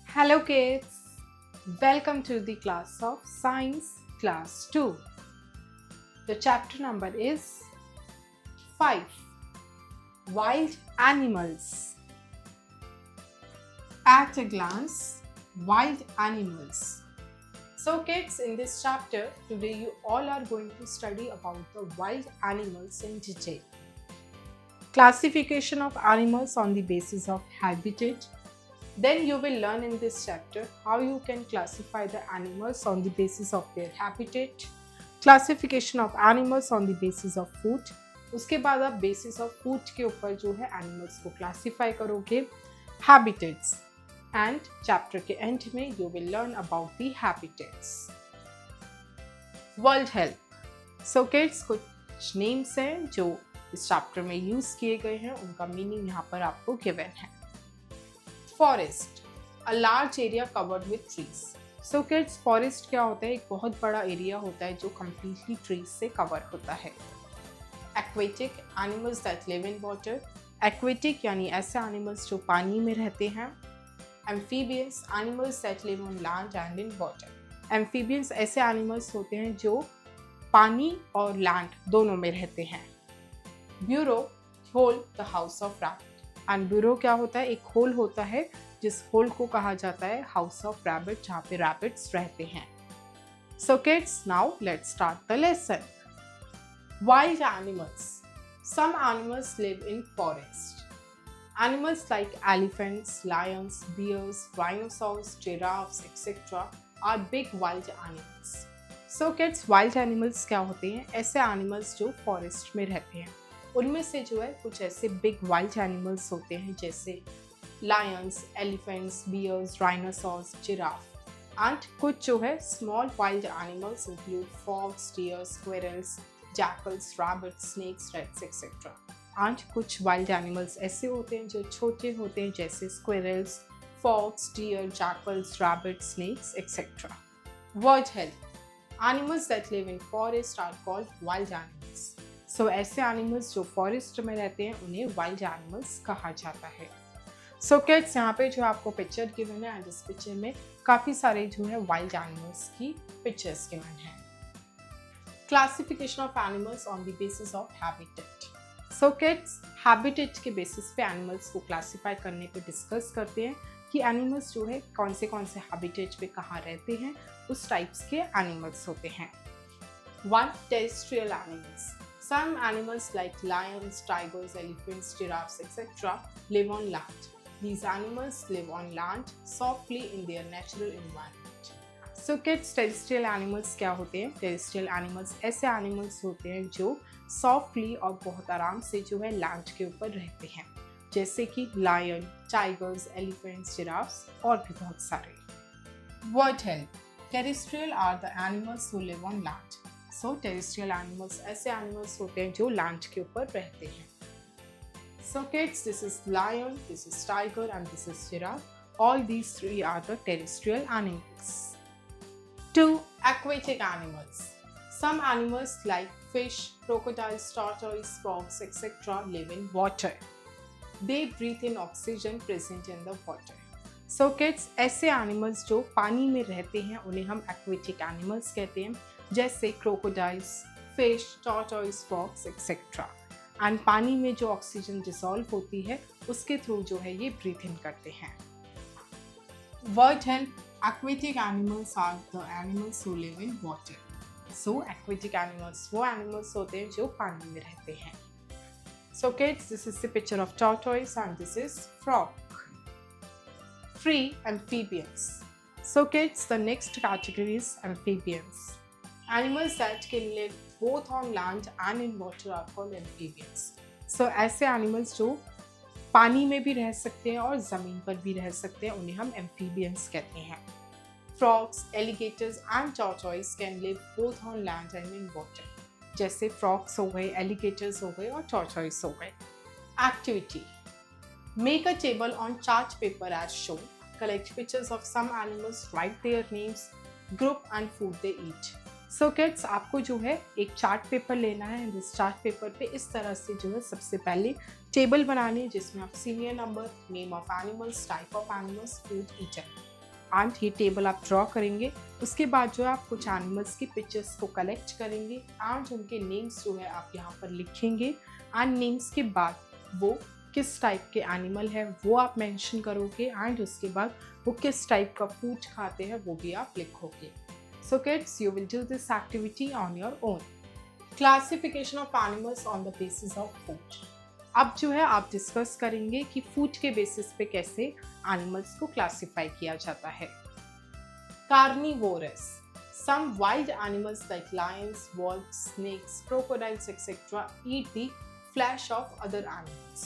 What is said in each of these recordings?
Hello kids, welcome to the class of Science Class 2. The chapter number is 5. Wild Animals. At a glance, wild animals. So kids, in this chapter, today you all are going to study about the wild animals in detail. Classification of animals on the basis of habitat. Then you will learn in this chapter how you can classify the animals on the basis of their habitat, classification of animals on the basis of food. उसके बाद आप basis of food के ऊपर जो है animals को classify करोगे, habitats, and chapter के end में you will learn about the habitats. World Health. So kids, कुछ names हैं जो इस chapter में use किए गए हैं, उनका meaning यहाँ पर आपको given है. Forest, a large area covered with trees. So kids, forest क्या होता है? एक बहुत बड़ा एरिया होता है जो completely trees से cover होता है. Aquatic, animals that live in water. Aquatic यानी ऐसे animals जो पानी में रहते हैं. Amphibians, animals that live on land and in water. Amphibians ऐसे animals होते हैं जो पानी और land दोनों में रहते हैं. Burrow, hole, the house of rabbit. And bureau क्या होता है? एक होल होता है जिस होल को कहा जाता है हाउस ऑफ रैबिट, जहाँ पे रैबिट्स रहते हैं. So kids, now let's start the lesson. Wild animals. Some animals live in forest. Animals like elephants, lions, bears, rhinoceros, giraffes etcetera are big wild animals. So kids, wild animals क्या होते हैं? ऐसे animals जो forest में रहते हैं. उनमें से जो है कुछ ऐसे बिग वाइल्ड एनिमल्स होते हैं जैसे lions, elephants, bears, rhinoceros, giraffe. And कुछ जो है small wild animals include fox, deer, squirrels, jackals, rabbits, snakes, rats etcetera. And कुछ वाइल्ड एनिमल्स ऐसे होते हैं जो छोटे होते हैं जैसे squirrels, fox, deer, jackals, rabbits, snakes etcetera. World health. Animals that live in forest are called wild animals. So ऐसे एनिमल्स जो फॉरेस्ट में रहते हैं उन्हें वाइल्ड एनिमल्स कहा जाता है. सो किड्स, यहाँ पे जो आपको पिक्चर गिवन है एंड इस पिक्चर में काफ़ी सारे जो है वाइल्ड एनिमल्स की पिक्चर्स गिवन है. Classification of animals on the basis of habitat. So kids, habitat के बेसिस पे एनिमल्स को क्लासीफाई करने पे डिस्कस करते हैं कि एनिमल्स जो है कौन से हैबिटेट पे कहाँ रहते हैं, उस टाइप्स के एनिमल्स होते हैं. 1. Terrestrial animals. Some animals like lions, tigers, elephants, giraffes, etc. live on land. These animals live on land softly in their natural environment. So kids, terrestrial animals क्या होते हैं? Terrestrial animals ऐसे animals होते हैं जो softly और बहुत आराम से जो है land के ऊपर रहते हैं, जैसे कि lion, tigers, elephants, giraffes और भी बहुत सारे. Word help. Terrestrial are the animals who live on land. So terrestrial animals ऐसे एनिमल्स होते हैं जो लैंड के ऊपर रहते हैं. So kids, this is lion, this is tiger and this is giraffe. All these three are the terrestrial animals. 2. Aquatic animals. Some animals like fish, crocodiles, tortoise, frogs, etc. live in water. They breathe in oxygen present in the water. So kids, ऐसे animals जो पानी में रहते हैं उन्हें हम aquatic animals कहते हैं, जैसे crocodiles, fish, tortoise, fox etcetera. And पानी में जो ऑक्सीजन डिसॉल्व होती है उसके थ्रू जो है ये ब्रीथ इन करते हैं. Word help. Aquatic animals are the animals who live in water. So aquatic animals वो एनिमल्स होते हैं जो पानी में रहते हैं. So kids, this is the picture of tortoise and this is frog. 3. Amphibians. So kids, the next category is amphibians. Animals that can live both on land and in water are called amphibians. So ऐसे animals जो पानी में भी रह सकते हैं और ज़मीन पर भी रह सकते हैं उन्हें हम amphibians कहते हैं. Frogs, alligators and tortoise can live both on land and in water. जैसे frogs हो गए, alligators हो गए और tortoise हो गए. Activity. Make a table on chart paper as shown. Collect pictures of some animals, write their names, group and food they eat. So kids, आपको जो है एक चार्ट पेपर लेना है एंड इस चार्ट पेपर पे इस तरह से जो है सबसे पहले टेबल बनानी है जिसमें आप serial number, name of animals, type of animals, food, eater and ये टेबल आप ड्रॉ करेंगे। उसके बाद जो है आप कुछ एनिमल्स की पिक्चर्स को कलेक्ट करेंगे एंड उनके नेम्स जो है आप यहाँ पर लिखेंगे एंड नेम्स के बाद वो किस टाइप के एनिमल है वो आप मेंशन करोगे एंड उसके बाद वो किस टाइप का फूड खाते हैं वो भी आप लिखोगे। So kids, you will do this activity on your own. Classification of animals on the basis of food. अब जो है आप डिस्कस करेंगे कि फूड के बेसिस पे कैसे एनिमल्स को क्लासिफाई किया जाता है। Carnivorous. Some wild animals like lions, wolves, snakes, crocodiles, etc. eat the flesh of other animals.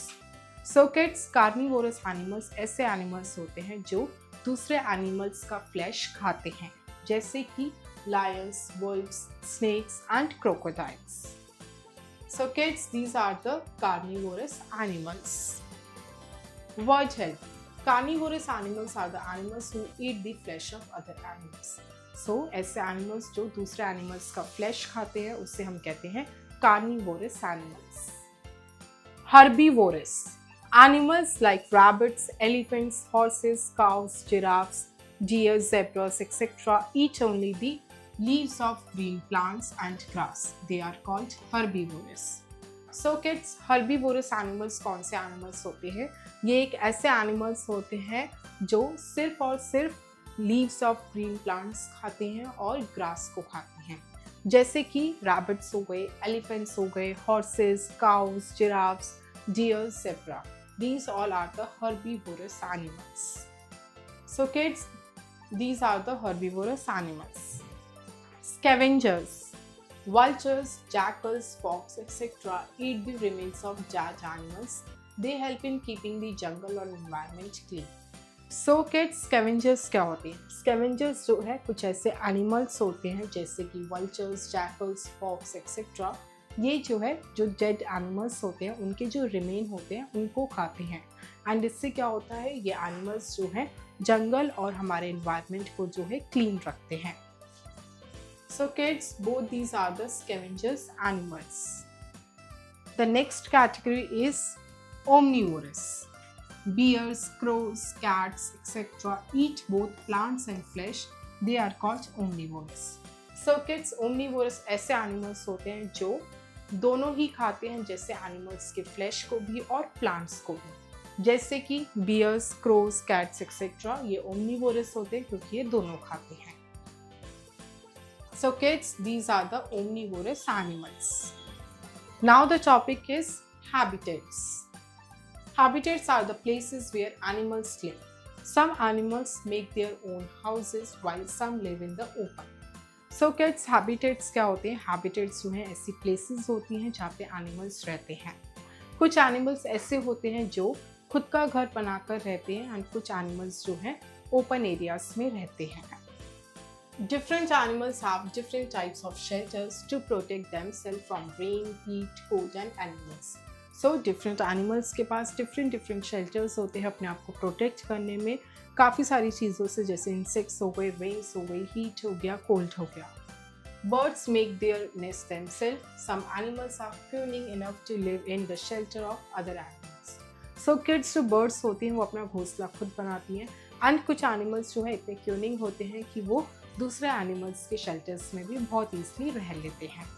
So kids, carnivorous animals ऐसे एनिमल्स होते हैं जो दूसरे एनिमल्स का फ्लैश खाते हैं, जैसे कि lions, wolves, snakes and crocodiles. So kids, these are the carnivorous animals. Word help. Carnivorous animals are the animals who eat the flesh of other animals. So ऐसे animals जो दूसरे animals का flesh खाते हैं उससे हम कहते हैं carnivorous animals. Herbivorous. Animals like rabbits, elephants, horses, cows, giraffes, deer, zebras, etc. eat only the leaves of green plants and grass. They are called herbivorous. So kids, herbivorous animals कौन से animals होते हैं? ये एक ऐसे animals होते हैं जो सिर्फ और सिर्फ leaves of green plants खाते हैं और grass को खाते हैं, जैसे कि rabbits हो गए, elephants हो गए, horses, cows, giraffes, deer, zebra. These all are the herbivorous animals. So kids, these are the herbivorous animals. Scavengers. Vultures, jackals, fox, etc. eat the remains of dead animals. They help in keeping the jungle or environment clean. So kids, scavengers क्या होते हैं? Scavengers जो है कुछ ऐसे animals होते हैं जैसे कि vultures, jackals, fox, etc. ये जो है जो डेड एनिमल्स होते हैं उनके जो रिमेन होते हैं उनको खाते हैं एंड इससे क्या होता है, ये एनिमल्स जो हैं जंगल और हमारे एनवायरनमेंट को जो है क्लीन रखते हैं। So kids, both these are the scavengers animals. The next category is omnivorous. Bears, crows, cats, etc. eat both plants and flesh. They are called omnivorous. So kids, omnivorous ऐसे animals होते हैं जो दोनों ही खाते हैं, जैसे एनिमल्स के flash को भी और प्लांट्स को भी, जैसे कि बियर्स, क्रोज, कैट्स एक्सेट्रा ये ओमनिवोरस होते हैं क्योंकि ये दोनों खाते हैं। So kids, these are the omnivorous animals. Now the topic is habitats. Habitats are the places where animals live. Some animals make their own houses while some live in the open. So kids, habitats क्या होते हैं? Habitats जो हैं ऐसी places होती हैं जहाँ पे animals रहते हैं। कुछ animals ऐसे होते हैं जो खुद का घर बनाकर रहते हैं और कुछ animals जो हैं open areas में रहते हैं। Different animals have different types of shelters to protect themselves from rain, heat, cold and animals. So different animals के पास डिफरेंट शेल्टर्स होते हैं अपने आप को प्रोटेक्ट करने में काफ़ी सारी चीज़ों से, जैसे इंसेक्ट्स हो गए, रेन्स हो गई, हीट हो गया, कोल्ड हो गया। Birds make their nest themselves. Some animals are cunning enough to live in the shelter of other animals. So kids, जो बर्ड्स होती हैं वो अपना घोंसला खुद बनाती हैं एंड कुछ एनिमल्स जो है इतने क्यूनिंग होते हैं कि वो दूसरे एनिमल्स के शेल्टर्स में भी बहुत ईजली रह लेते हैं।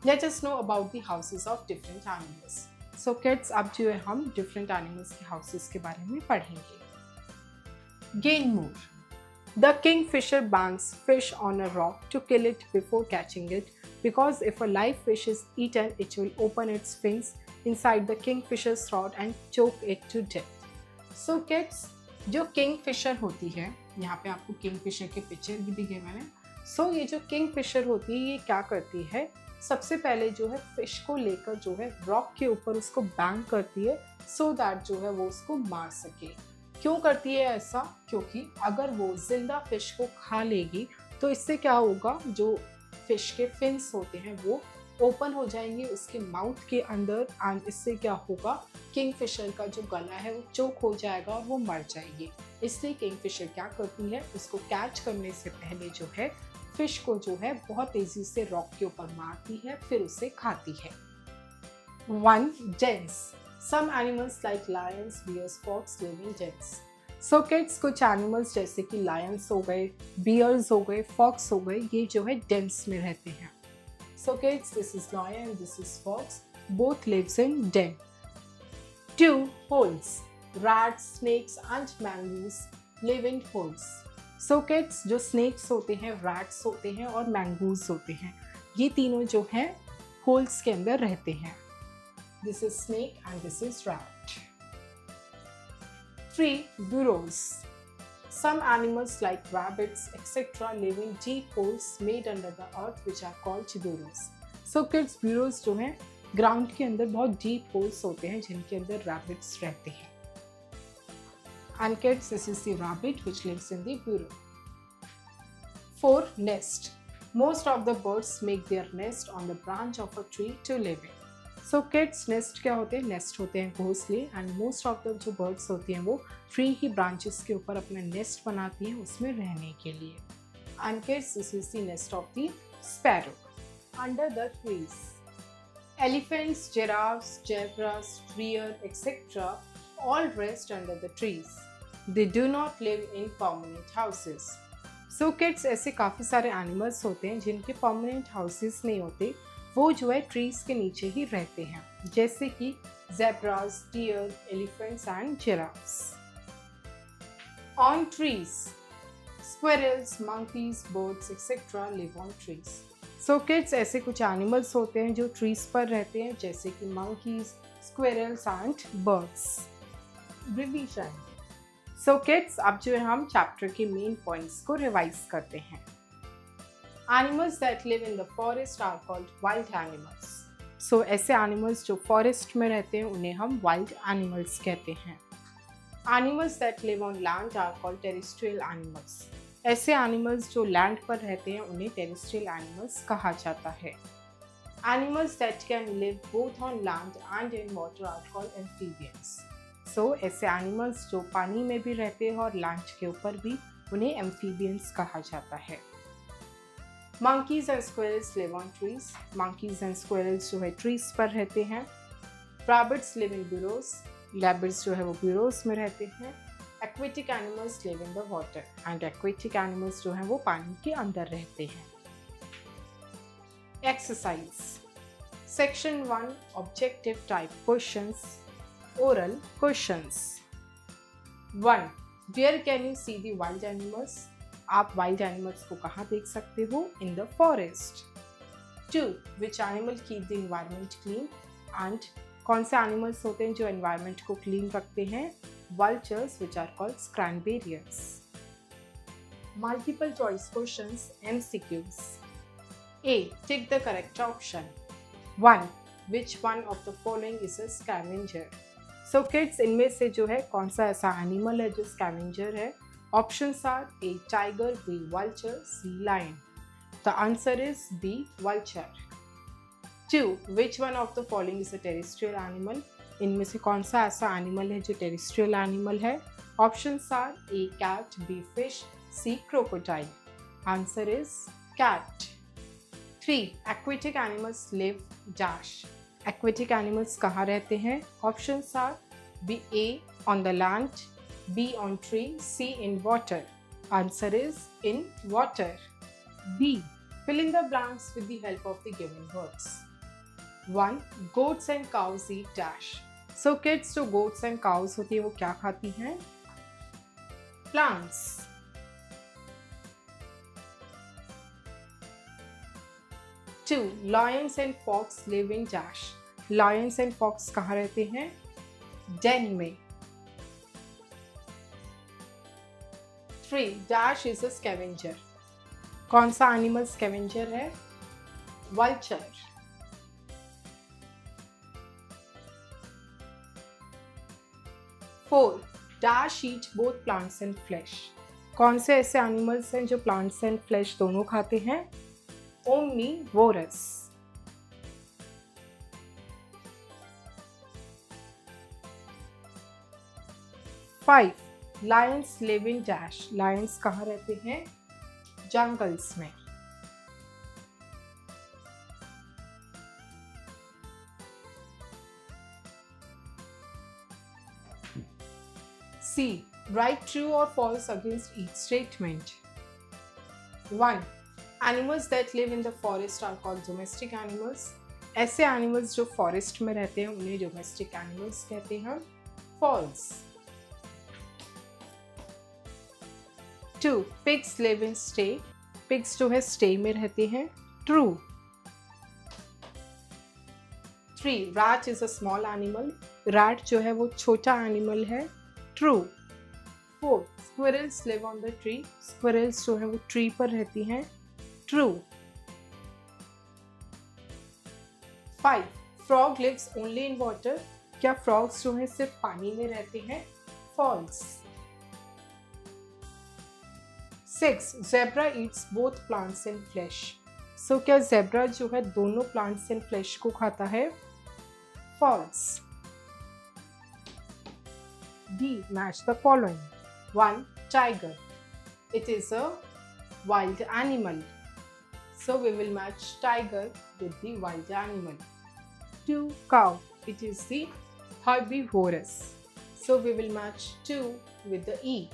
Let us know about the houses of different animals. So kids, अब जो है हम different animals के houses के बारे में पढ़ेंगे। Gain more. The kingfisher bangs fish on a rock to kill it before catching it, because if a live fish is eaten, it will open its fins inside the kingfisher's throat and choke it to death. So kids, जो kingfisher होती है, यहाँ पे आपको kingfisher के picture भी दिखे मैंने। So ये जो kingfisher होती है ये क्या करती है, सबसे पहले जो है फिश को लेकर जो है रॉक के ऊपर उसको बैंग करती है सो दैट जो है वो उसको मार सके। क्यों करती है ऐसा? क्योंकि अगर वो जिंदा फिश को खा लेगी तो इससे क्या होगा, जो फिश के फिन्स होते हैं वो ओपन हो जाएंगे उसके माउथ के अंदर एंड इससे क्या होगा, किंगफिशर का जो गला है वो चोक हो जाएगा और वो मर जाएगी। इसलिए किंगफिशर क्या करती है, उसको कैच करने से पहले जो है फिश को जो है बहुत तेजी से रॉक के ऊपर मारती है, फिर उसे खाती है। 1. Dens. Some animals like lions, bears, fox live in dens. So kids, कुछ एनिमल्स जैसे कि लायंस हो गए, बियर्स हो गए, फॉक्स हो गए, ये जो है डेंस में रहते हैं। So kids, this is lion, this is fox, both lives in den. 2. Holes. Rats, snakes and mangoes live in holes. So kids, जो snakes होते हैं, rats होते हैं और mangoes होते हैं, ये तीनों जो हैं होल्स के अंदर रहते हैं। This is snake and this is rat. 3. Burrows. Some animals like rabbits etc. live in deep holes made under the earth which are called burrows. So kids, burrows जो हैं ग्राउंड के अंदर बहुत डीप होल्स होते हैं जिनके अंदर rabbits रहते हैं। And kids, this is the rabbit which lives in the burrow. 4. Nest. Most of the birds make their nest on the branch of a tree to live in. So kids, nest क्या होते हैं? Nest होते हैं घोंसले, and most of the जो birds होती हैं वो ट्री की ब्रांचेस के ऊपर अपना नेस्ट बनाती हैं उसमें रहने के लिए। And kids, this is the nest of the sparrow. Under the trees, elephants, giraffes, zebras, deer etcetera all rest under the trees. They do not live in permanent houses. So kids, ऐसे काफ़ी सारे animals होते हैं जिनके permanent houses नहीं होते, वो जो है ट्रीज के नीचे ही रहते हैं, जैसे कि zebras, deer, elephants and giraffes. On trees, squirrels, monkeys, birds etcetera live on trees. So kids, ऐसे कुछ एनिमल्स होते हैं जो ट्रीज पर रहते हैं, जैसे कि monkeys, squirrels and birds. Revision. So kids, अब जो है हम चैप्टर के मेन पॉइंट्स को रिवाइज करते हैं। Animals that live in the forest are called wild animals. So ऐसे animals जो forest में रहते हैं उन्हें हम wild animals कहते हैं। Animals that live on land are called terrestrial animals. ऐसे animals जो land पर रहते हैं उन्हें terrestrial animals कहा जाता है। Animals that can live both on land and in water are called amphibians. So ऐसे animals जो पानी में भी रहते हैं और land के ऊपर भी, उन्हें amphibians कहा जाता है। Monkeys and squirrels live on trees. Monkeys and squirrels जो है trees पर रहते हैं। Rabbits live in burrows. Rabbits जो है वो burrows में रहते हैं। Aquatic animals live in the water. And aquatic animals जो है वो पानी के अंदर रहते हैं। Exercise. Section 1 Objective type questions. Oral questions. 1. Where can you see the wild animals? आप वाइल्ड एनिमल्स को कहाँ देख सकते हो? In the forest. 2. Which animal keep the environment clean? And कौन से एनिमल्स होते हैं जो एनवायरनमेंट को क्लीन रखते हैं? Vultures which are called scavengers. Multiple choice questions, MCQs. A. Tick the correct option. 1. Which one of the following is a scavenger? So kids, इनमें से जो है कौन सा ऐसा एनिमल है जो स्कैवेंजर है? Options are A. Tiger, B. Vulture, C. Lion. The answer is B. Vulture. 2. Which one of the following is a terrestrial animal? इनमें से कौन सा ऐसा एनिमल है जो टेरेस्ट्रियल एनिमल है? Options are A. Cat, B. Fish, C. Crocodile. Answer is cat. 3. Aquatic animals live dash. Aquatic animals कहाँ रहते हैं? Options are B. A. On the land, B. on tree, C. in water. Answer is in water. B. Fill in the blanks with the help of the given words. 1. Goats and cows eat dash. So kids, जो goats and cows होती है वो क्या खाती हैं? Plants. 2. Lions and fox live in dash. Lions and fox कहाँ रहते हैं? Den में। 3. Dash is a scavenger. कौन सा एनिमल स्कैवेंजर है? Vulture. 4. Dash eat both plants and flesh. कौन से ऐसे एनिमल्स हैं जो प्लांट्स एंड फ्लैश दोनों खाते हैं? Omnivorous. 5. Lions live in dash. Lions कहाँ रहते हैं? जंगल्स में। C. Write true or false against each statement. 1. Animals that live in the forest are called domestic animals. ऐसे एनिमल्स जो फॉरेस्ट में रहते हैं उन्हें डोमेस्टिक एनिमल्स कहते हैं. False. 2. Pigs live in stay. Pigs जो है stay में रहते हैं. True. 3. Rat is a small animal. Rat जो है वो छोटा एनिमल है. True. 4. Squirrels live on the tree. Squirrels जो है वो ट्री पर रहती हैं. True. 5. Frog lives only in water. क्या frogs जो है सिर्फ पानी में रहते हैं? False. 6. Zebra eats both plants and flesh. So क्या zebra जो है दोनों plants and flesh को खाता है? False. D. Match the following. 1. Tiger. It is a wild animal. So we will match tiger with the wild animal. 2. Cow. It is the herbivorous. So we will match 2 with the E.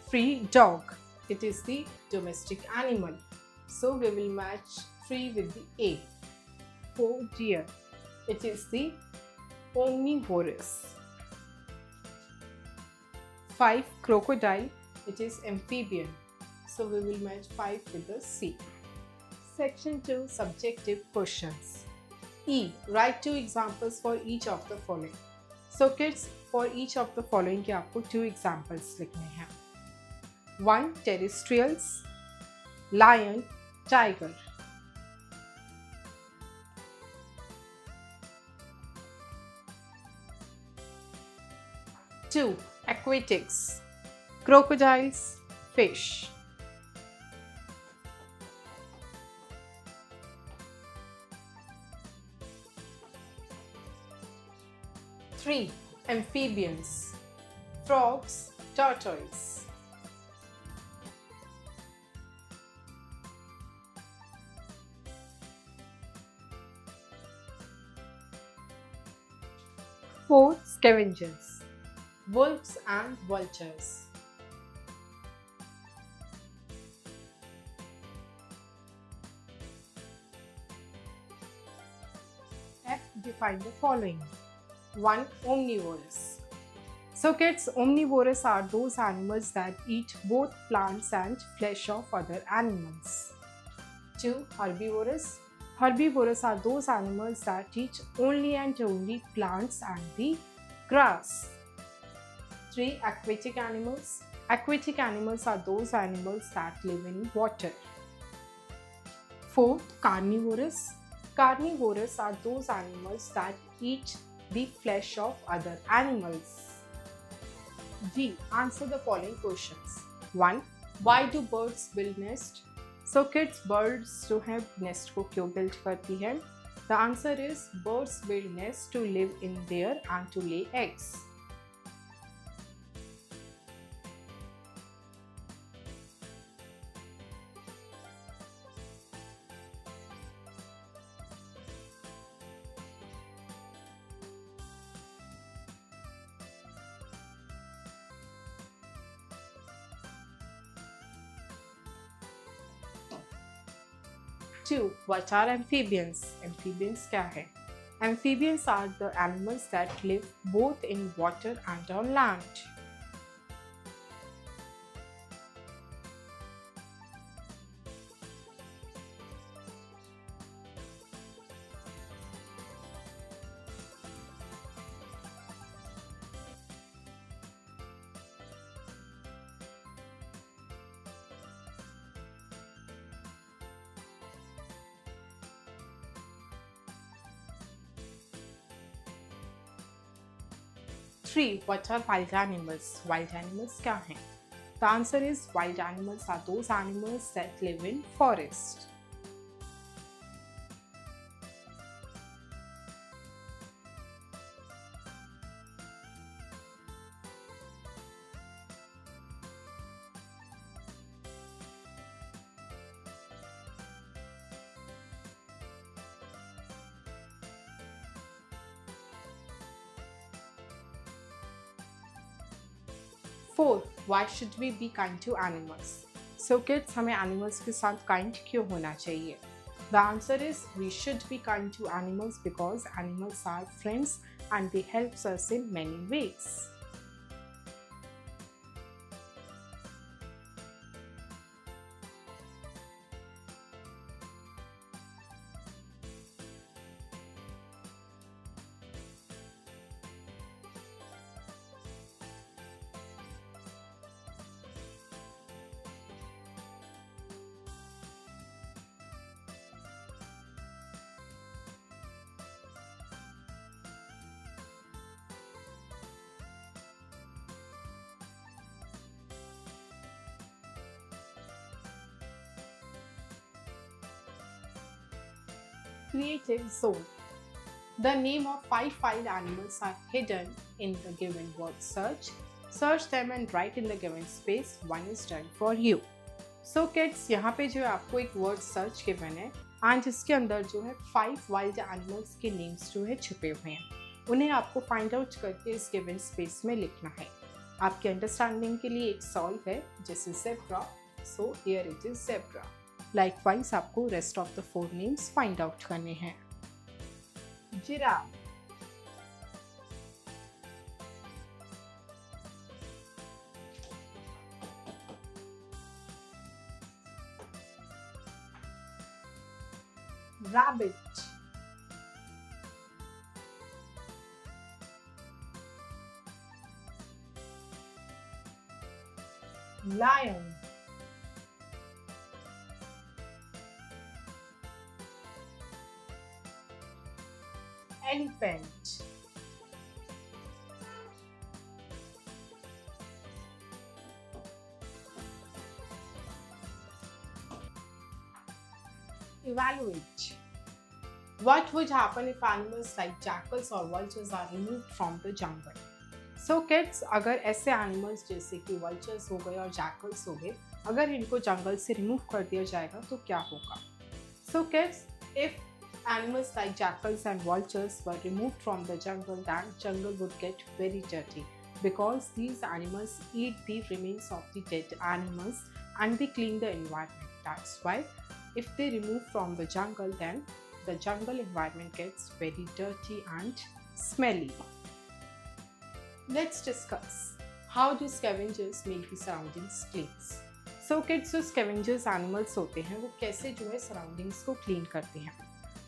3. Dog. It is the domestic animal. So we will match 3 with the A. 4. Deer. It is the omnivorous. 5. Crocodile. It is amphibian. So we will match 5 with the C. Section 2. Subjective questions. E. Write 2 examples for each of the following. So kids, for each of the following के आपको 2 examples लिखने हैं. 1. Terrestrials. Lion. Tiger. 2. Aquatics. Crocodiles. Fish. 3. Amphibians. Frogs. Tortoise. 4. Scavengers. Wolves and vultures. F. Define the following. 1. Omnivorous. So kids, omnivorous are those animals that eat both plants and flesh of other animals. 2. Herbivorous. Herbivorous are those animals that eat only and only plants and the grass. 3. Aquatic animals. Aquatic animals are those animals that live in water. 4. Carnivorous. Carnivorous are those animals that eat the flesh of other animals. G. Answer the following questions. 1. Why do birds build nest? So kids, birds जो है nest को क्यों build करती है? The answer is birds build nest to live in there and to lay eggs. 2. What are amphibians? Amphibians क्या है? Amphibians are the animals that live both in water and on land. Three. What are wild animals? Wild animals क्या हैं? The answer is wild animals are those animals that live in forest. 4. Why should we be kind to animals? So kids, हमें animals के साथ kind क्यों होना चाहिए? The answer is we should be kind to animals because animals are friends and they help us in many ways. Creative zone. The name of 5 wild animals are hidden in the given word search. Search them and write in the given space. One is done for you. So kids, यहाँ पे जो है आपको एक word search given है and इसके अंदर जो है 5 wild animals के names जो है छुपे हुए हैं. उन्हें आपको find out करके इस given space में लिखना है. आपके understanding के लिए एक solve है जैसे zebra. So here it is zebra. Likewise आपको rest of the 4 names find out करने हैं. Giraffe, rabbit, lion, elephant, evaluate. What would happen if animals like jackals or vultures are removed from the jungle? So kids, अगर ऐसे animals जैसे कि vultures हो गए और jackals हो गए, अगर इनको जंगल से remove कर दिया जाएगा तो क्या होगा? So kids, if animals like jackals and vultures were removed from the jungle, then jungle would get very dirty because these animals eat the remains of the dead animals and they clean the environment. That's why if they remove from the jungle, then the jungle environment gets very dirty and smelly. Let's discuss how do scavengers make the surroundings clean. So kids, जो scavengers animals होते हैं वो कैसे जो है surroundings को clean करते हैं?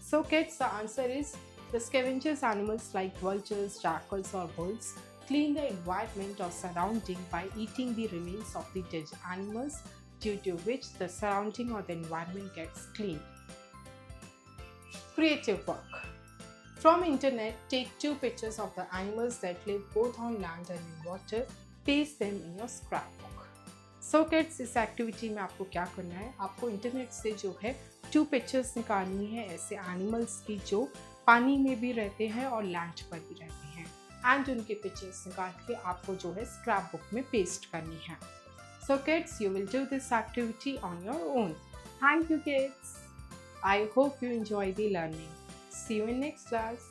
So kids, the answer is the scavengers animals like vultures, jackals or wolves clean the environment or surrounding by eating the remains of the dead animals, due to which the surrounding or the environment gets clean. Creative work. From internet, take 2 pictures of the animals that live both on land and in water. Paste them in your scrapbook. So kids, इस activity में आपको क्या करना है? आपको internet से जो है 2 पिक्चर्स निकालनी है ऐसे एनिमल्स की जो पानी में भी रहते हैं और लैंड पर भी रहते हैं एंड उनके पिक्चर्स निकाल के आपको जो है स्क्रैप बुक में पेस्ट करनी है. So kids, you will do this activity on your own. Thank you kids. I hope you enjoy the learning. See you in next class.